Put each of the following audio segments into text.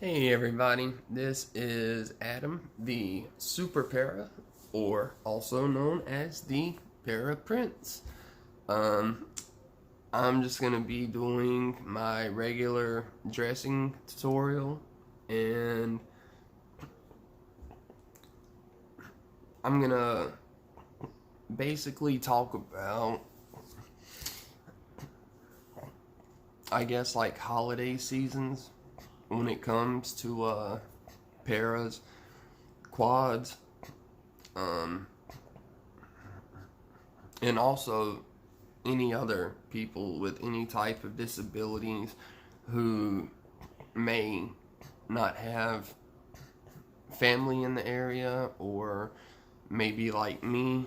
Hey everybody, this is Adam, the Super Para, or also known as the Para Prince. Um, I'm just gonna be doing my regular dressing tutorial, and I'm gonna basically talk about, I guess, like holiday seasons when it comes to paras, quads, um, and also any other people with any type of disabilities who may not have family in the area, or maybe like me,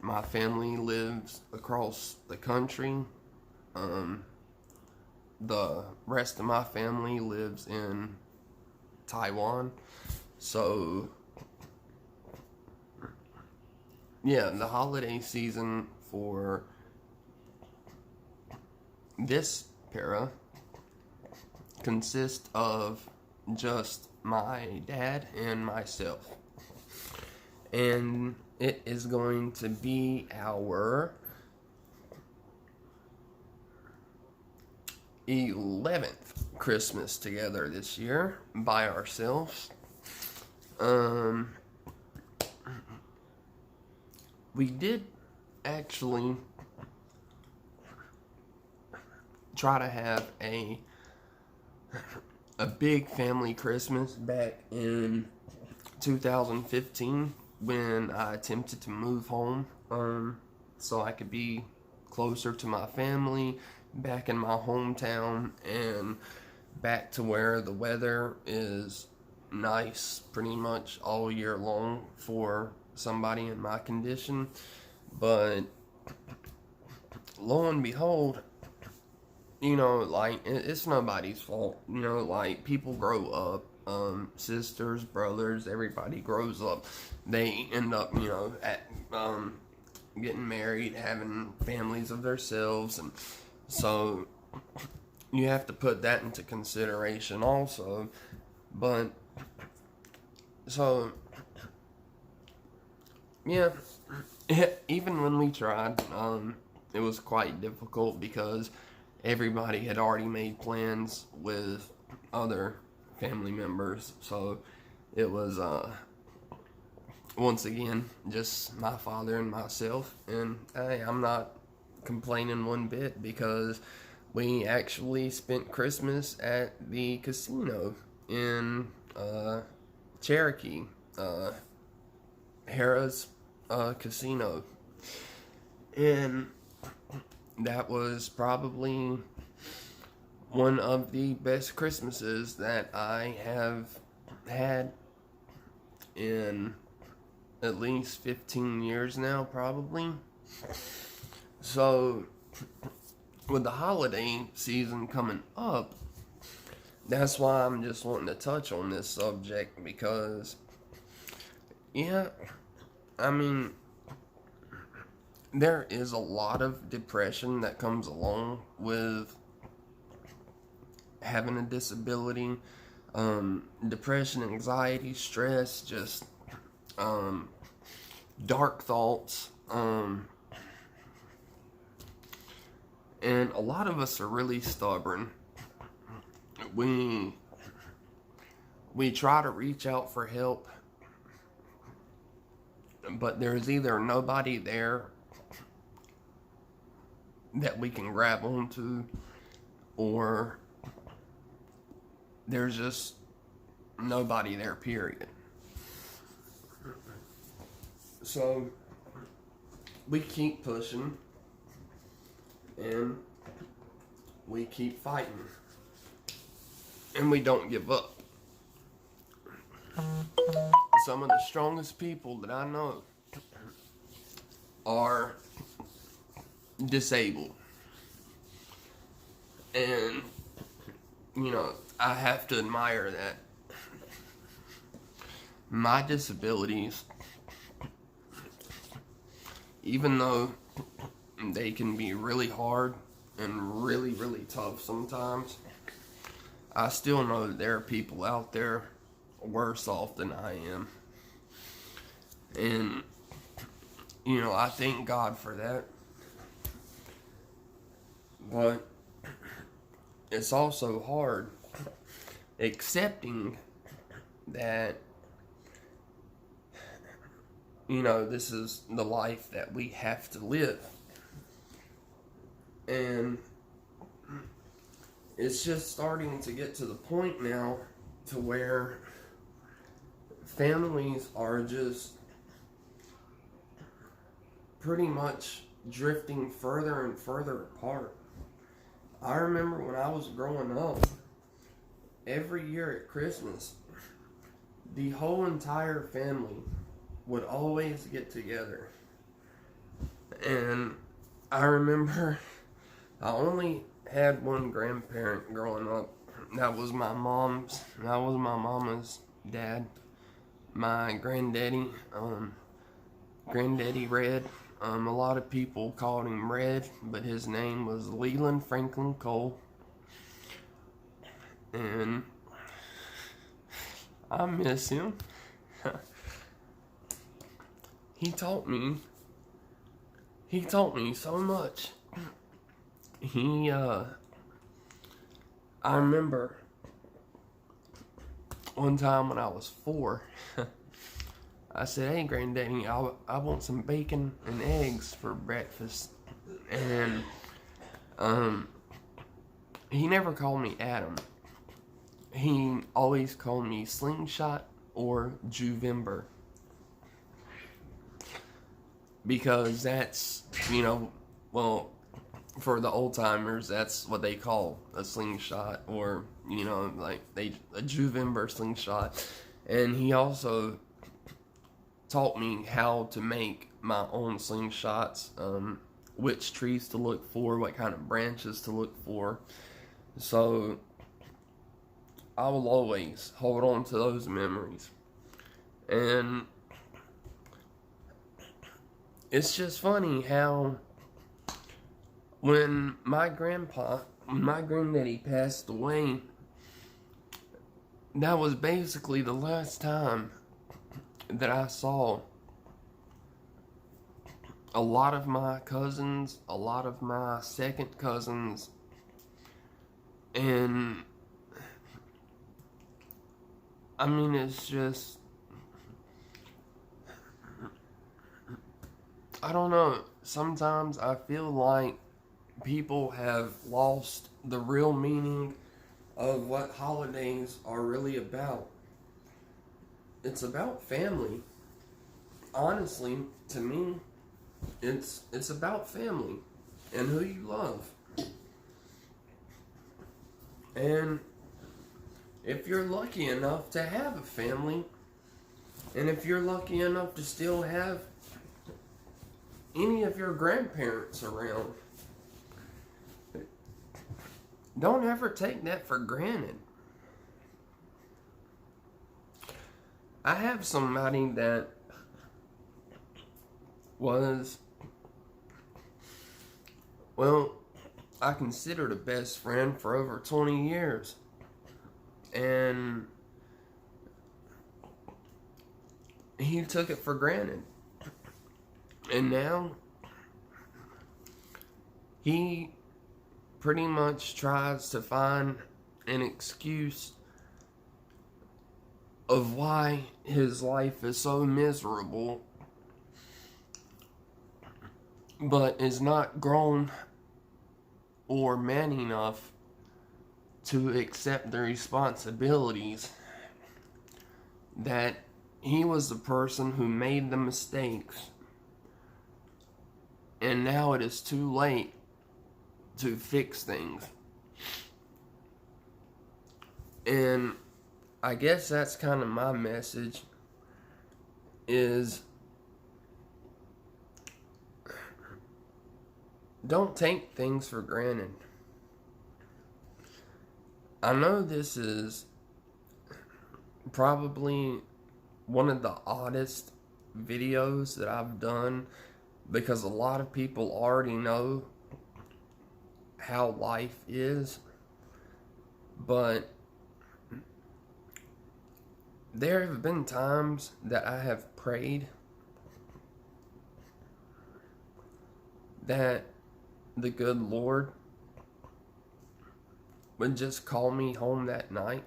my family lives across the country. Um, the rest of my family lives in Taiwan. So, yeah, the holiday season for this para consists of just my dad and myself. And it is going to be our 11th Christmas together this year by ourselves. We did actually try to have a big family Christmas back in 2015 when I attempted to move home, so I could be closer to my family back in my hometown and back to where the weather is nice pretty much all year long for somebody in my condition. But lo and behold, like, it's nobody's fault. Like, people grow up, sisters, brothers, everybody grows up. They end up, getting married, having families of themselves, and so you have to put that into consideration also. But, so, yeah, even when we tried, it was quite difficult because everybody had already made plans with other family members. So it was, once again, just my father and myself. And hey, I'm not complaining one bit because we actually spent Christmas at the casino in Cherokee, Harrah's Casino. And that was probably one of the best Christmases that I have had in at least 15 years now, probably. So, with the holiday season coming up, that's why I'm just wanting to touch on this subject because, yeah, I mean, there is a lot of depression that comes along with having a disability. Depression, anxiety, stress, just dark thoughts. And a lot of us are really stubborn. We try to reach out for help, but there's either nobody there that we can grab onto, or there's just nobody there, period. So we keep pushing and we keep fighting and we don't give up. Some of the strongest people that I know are disabled. And, I have to admire that. My disabilities, even though they can be really hard and really, really tough sometimes, I still know that there are people out there worse off than I am. And, you know, I thank God for that. But it's also hard accepting that, you know, this is the life that we have to live. And it's just starting to get to the point now to where families are just pretty much drifting further and further apart. I remember when I was growing up, every year at Christmas, the whole entire family would always get together. And I remember I only had one grandparent growing up. That was my mom's. That was my mama's dad. My granddaddy, Granddaddy Red. A lot of people called him Red, but his name was Leland Franklin Cole. And I miss him. He taught me so much. I remember one time when I was 4, I said, "Hey, Granddaddy, I want some bacon and eggs for breakfast." And he never called me Adam. He always called me Slingshot or Juvember. Because that's, you know, well, for the old timers, that's what they call a slingshot, or, you know, like a Juvember slingshot. And he also taught me how to make my own slingshots, which trees to look for, what kind of branches to look for. So I will always hold on to those memories. And it's just funny how when my granddaddy passed away, that was basically the last time that I saw a lot of my cousins, a lot of my second cousins, and I mean, it's just, I don't know, sometimes I feel like people have lost the real meaning of what holidays are really about. It's about family. Honestly, to me, it's about family and who you love. And if you're lucky enough to have a family, and if you're lucky enough to still have any of your grandparents around, don't ever take that for granted. I have somebody that was, well, I considered a best friend for over 20 years. And he took it for granted. And now he pretty much tries to find an excuse of why his life is so miserable, but is not grown or man enough to accept the responsibilities that he was the person who made the mistakes, and now it is too late to fix things. And I guess that's kind of my message, is don't take things for granted. I know this is probably one of the oddest videos that I've done, because a lot of people already know how life is, but there have been times that I have prayed that the good Lord would just call me home that night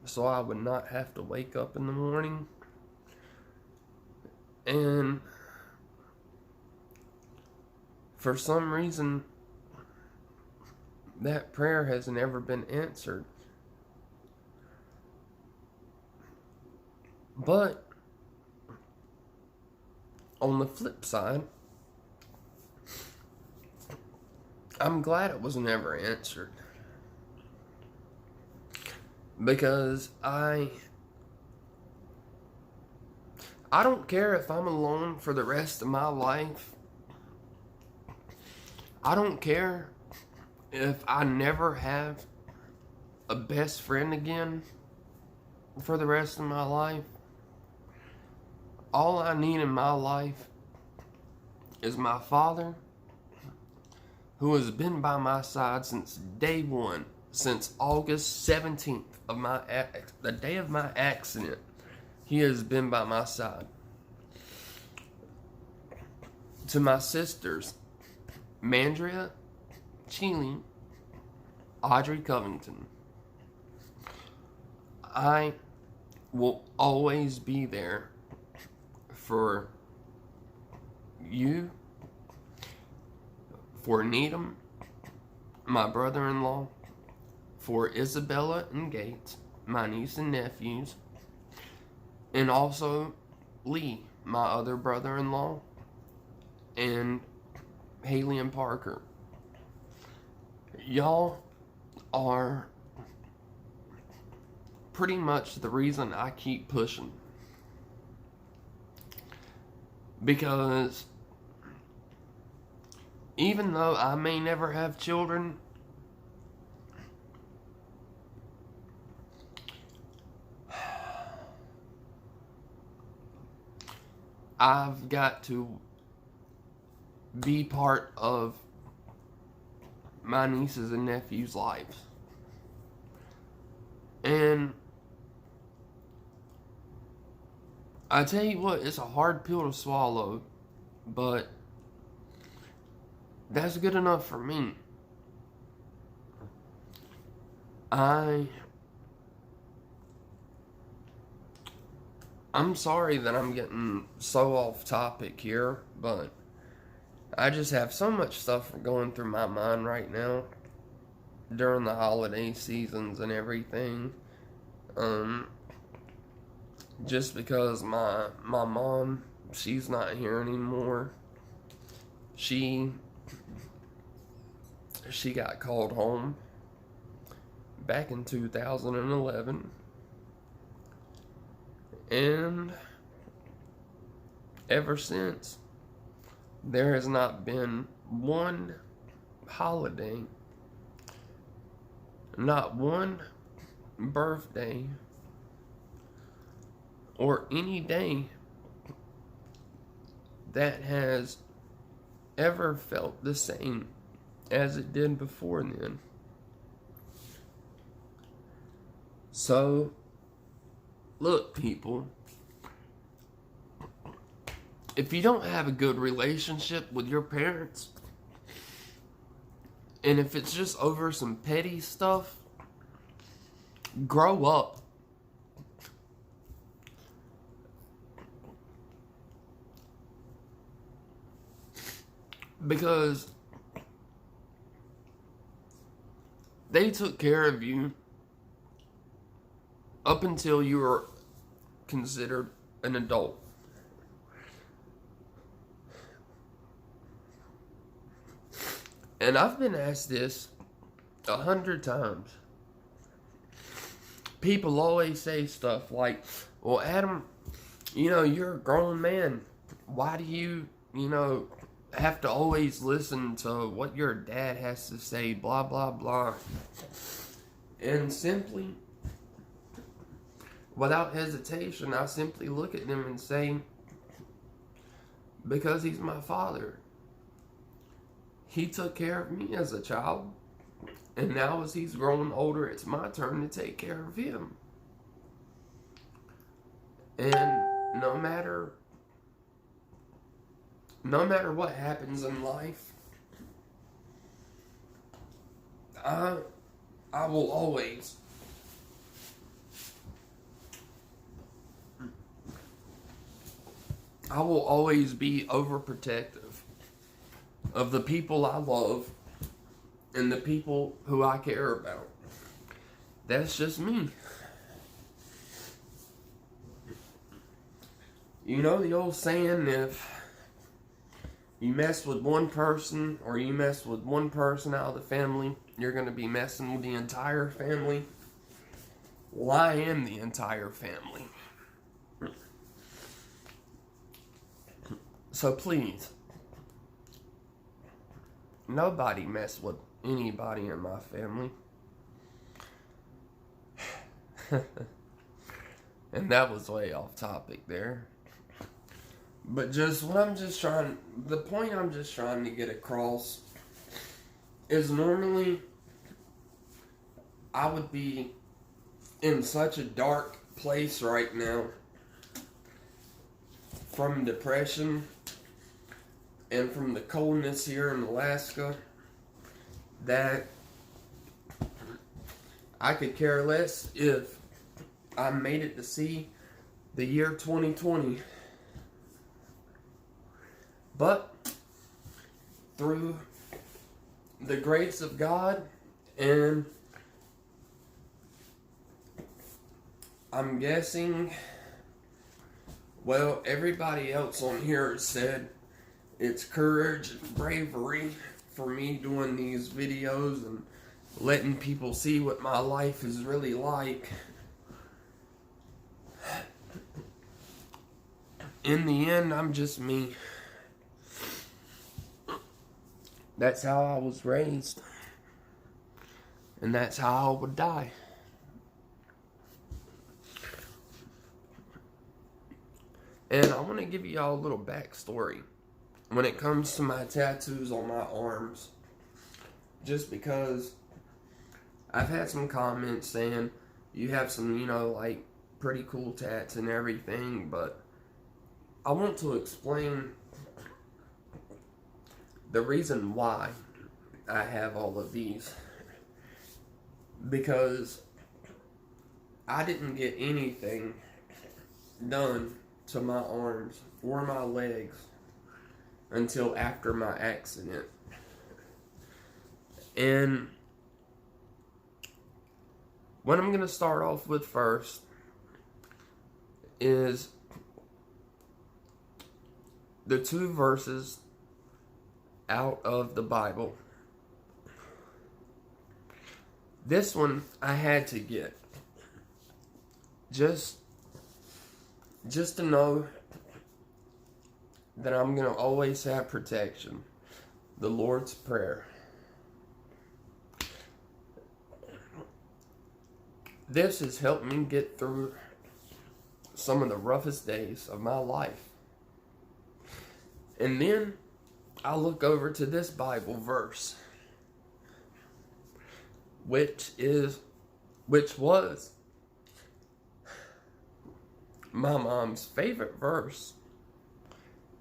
so I would not have to wake up in the morning. And for some reason, that prayer has never been answered. But on the flip side, I'm glad it was never answered. Because I don't care if I'm alone for the rest of my life. I don't care if I never have a best friend again for the rest of my life. All I need in my life is my father, who has been by my side since day one, since August 17th of the day of my accident. He has been by my side. To my sisters, Mandria, Cheely, Audrey Covington, I will always be there for you, for Needham, my brother-in-law, for Isabella and Gates, my niece and nephews, and also Lee, my other brother-in-law, and Haley and Parker. Y'all are pretty much the reason I keep pushing. Because even though I may never have children, I've got to be part of my nieces and nephews' lives. And I tell you what, it's a hard pill to swallow, but that's good enough for me. I'm sorry that I'm getting so off topic here, but I just have so much stuff going through my mind right now during the holiday seasons and everything. Just because my mom, she's not here anymore. She got called home back in 2011. And ever since, there has not been one holiday, not one birthday, or any day that has ever felt the same as it did before then. So, look, people, if you don't have a good relationship with your parents, and if it's just over some petty stuff, grow up. Because they took care of you up until you were considered an adult. And I've been asked this 100 times. People always say stuff like, well, Adam, you're a grown man. Why do you, have to always listen to what your dad has to say, blah, blah, blah. And simply, without hesitation, I simply look at them and say, because he's my father. He took care of me as a child, and now as he's grown older, it's my turn to take care of him. And no matter what happens in life, I will always be overprotective of the people I love and the people who I care about. That's just me. You know the old saying, if you mess with one person or you mess with one person out of the family, you're going to be messing with the entire family. Well, I am the entire family. So please, nobody mess with anybody in my family. And that was way off topic there. But the point I'm just trying to get across is normally I would be in such a dark place right now from depression and from the coldness here in Alaska that I could care less if I made it to see the year 2020. But through the grace of God, and I'm guessing, well, everybody else on here said it's courage and bravery for me doing these videos and letting people see what my life is really like. In the end, I'm just me. That's how I was raised. And that's how I would die. And I want to give y'all a little backstory when it comes to my tattoos on my arms. Just because I've had some comments saying you have some, like pretty cool tats and everything, but I want to explain the reason why I have all of these. Because I didn't get anything done to my arms or my legs until after my accident. And what I'm going to start off with first is the 2 verses out of the Bible. This one I had to get. Just to know that I'm going to always have protection. The Lord's Prayer. This has helped me get through some of the roughest days of my life. And then I look over to this Bible verse, which was my mom's favorite verse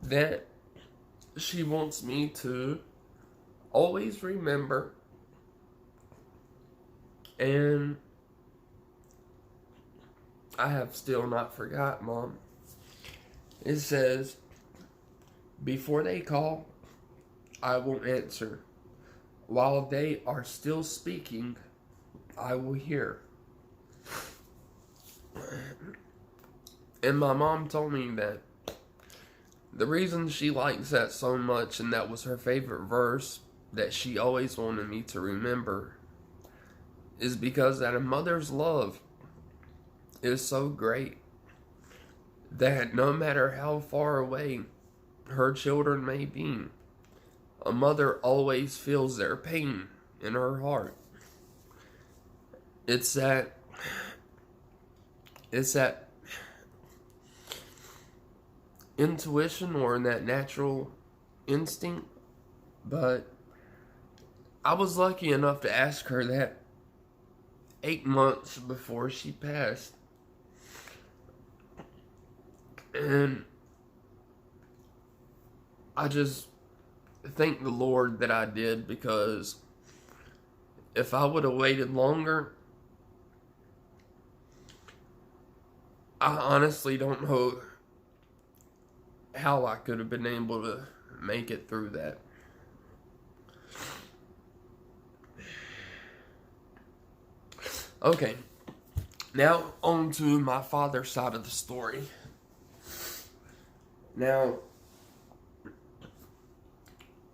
that she wants me to always remember. And I have still not forgot, Mom. It says, "Before they call, I will answer. While they are still speaking, I will hear." And my mom told me that the reason she likes that so much, and that was her favorite verse that she always wanted me to remember, is because that a mother's love is so great that no matter how far away her children may be, a mother always feels their pain in her heart. It's that intuition or that natural instinct. But I was lucky enough to ask her that 8 months before she passed. And I just thank the Lord that I did, because if I would have waited longer, I honestly don't know how I could have been able to make it through that. Okay, now on to my father's side of the story. Now,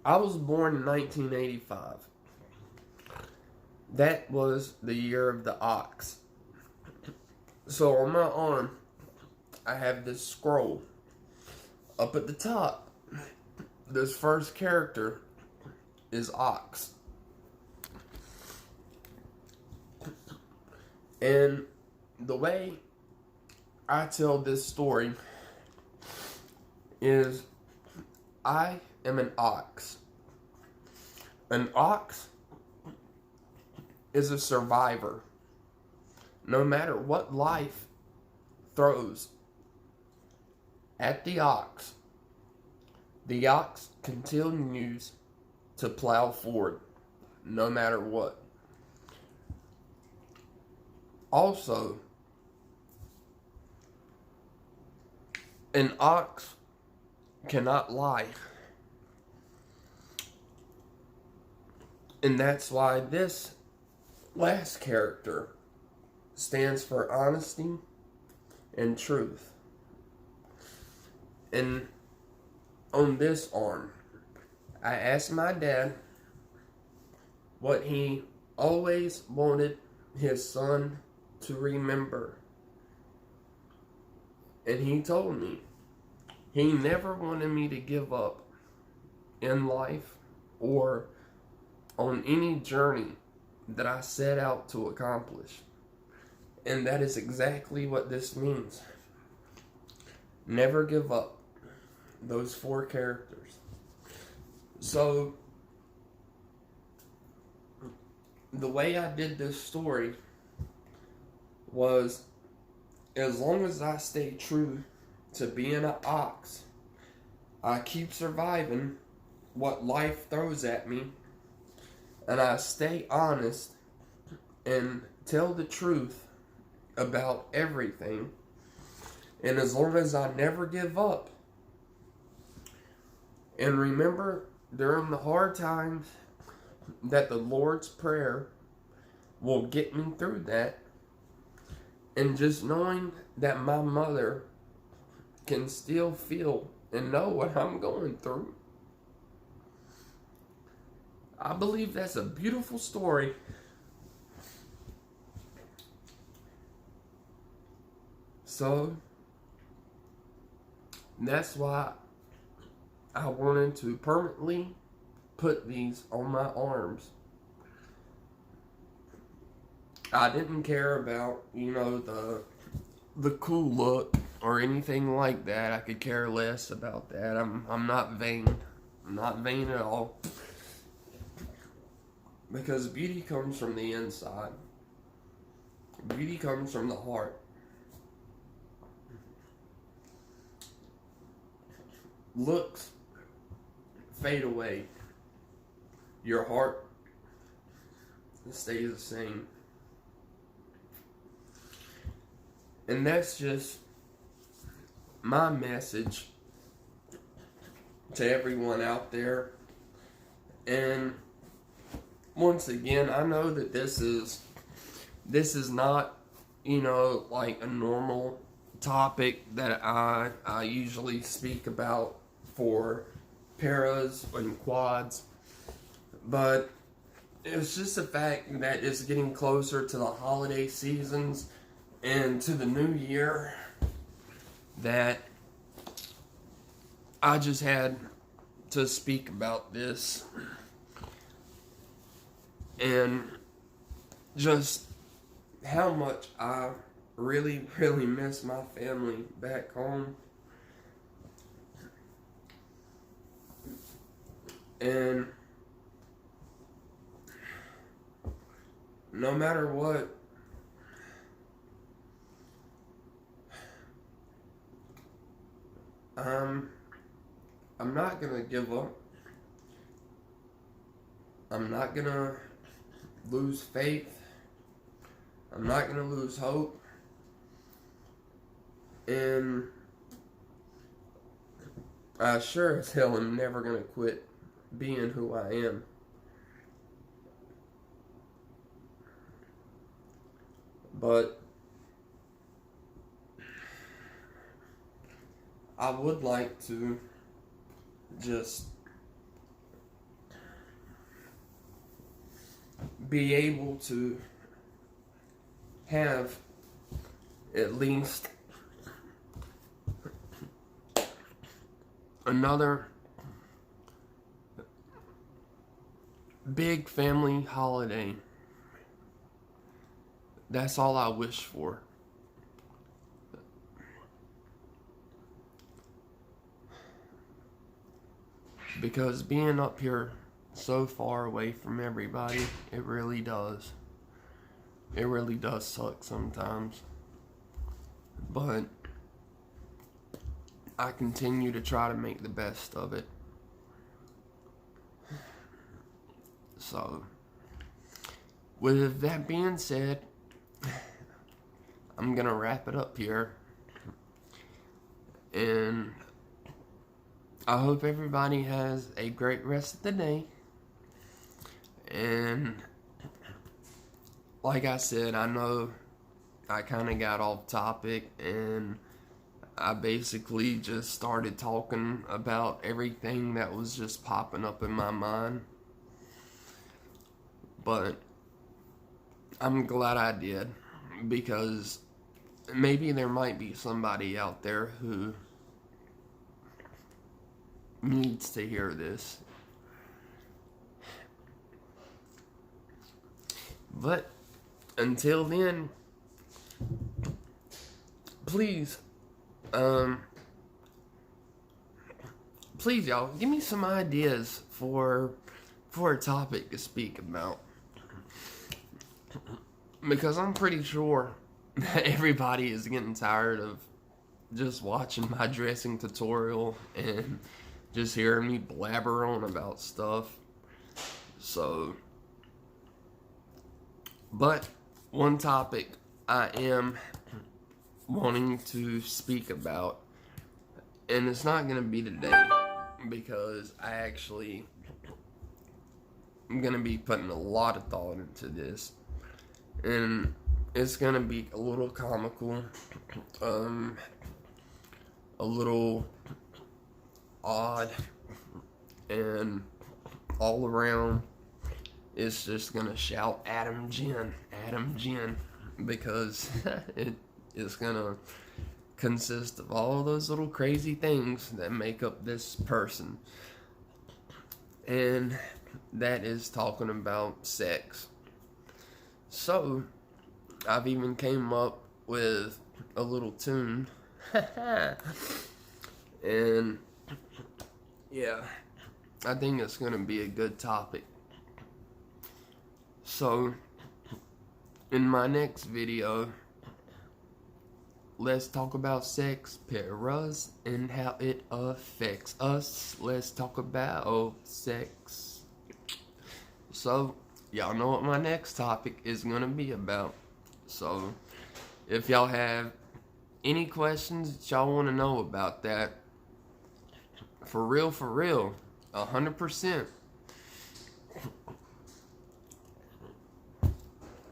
I was born in 1985. That was the year of the ox. So on my arm, I have this scroll. Up at the top, this first character is ox. And the way I tell this story is, I am an ox. An ox is a survivor. No matter what life throws at the ox continues to plow forward, no matter what. Also, an ox cannot lie. And that's why this last character stands for honesty and truth. And on this arm, I asked my dad what he always wanted his son to remember. And he told me he never wanted me to give up in life or on any journey that I set out to accomplish. And that is exactly what this means. Never give up. Those 4 characters. So, the way I did this story was, as long as I stay true to being an ox, I keep surviving what life throws at me, and I stay honest and tell the truth about everything, and as long as I never give up, and remember during the hard times that the Lord's Prayer will get me through that, and just knowing that my mother can still feel and know what I'm going through, I believe that's a beautiful story. So, that's why I wanted to permanently put these on my arms. I didn't care about, the cool look or anything like that. I could care less about that. I'm not vain. I'm not vain at all. Because beauty comes from the inside. Beauty comes from the heart. Looks fade away. Your heart stays the same. And that's just my message to everyone out there. And once again, I know that this is not, like a normal topic that I usually speak about for paras and quads, but it's just the fact that it's getting closer to the holiday seasons and to the new year that I just had to speak about this, and just how much I really, really miss my family back home. And no matter what, I'm not gonna give up. I'm not gonna lose faith. I'm not gonna lose hope. And I sure as hell am never gonna quit being who I am. But I would like to just be able to have at least another big family holiday. That's all I wish for. Because being up here so far away from everybody, it really does. It really does suck sometimes. But I continue to try to make the best of it. So, with that being said, I'm gonna wrap it up here. And I hope everybody has a great rest of the day. And like I said, I know I kind of got off topic and I basically just started talking about everything that was just popping up in my mind. But I'm glad I did, because maybe there might be somebody out there who needs to hear this. But until then, please, please y'all, give me some ideas for a topic to speak about. Because I'm pretty sure that everybody is getting tired of just watching my dressing tutorial and just hearing me blabber on about stuff. So, but one topic I am wanting to speak about, and it's not going to be today, because I actually am going to be putting a lot of thought into this, and it's going to be a little comical, a little odd, and all around it's just gonna shout Adam Jen, because it is gonna consist of all those little crazy things that make up this person, and that is talking about sex. So I've even came up with a little tune. And yeah, I think it's gonna be a good topic. So in my next video, let's talk about sex, paras, and how it affects us. Let's talk about sex. So y'all know what my next topic is gonna be about. So if y'all have any questions that y'all want to know about that, for real, 100%,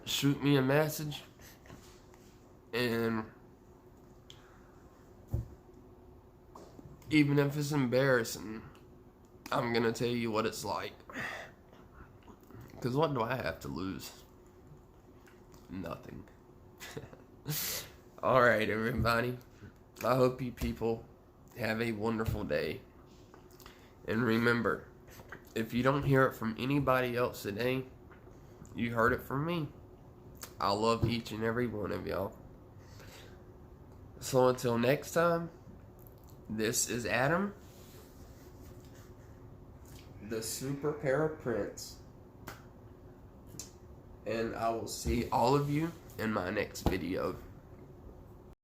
shoot me a message, and even if it's embarrassing, I'm gonna tell you what it's like. Because what do I have to lose? Nothing. Alright, everybody. I hope you people have a wonderful day. And remember, if you don't hear it from anybody else today, you heard it from me. I love each and every one of y'all. So until next time, this is Adam, the Super Para Prince. And I will see all of you in my next video.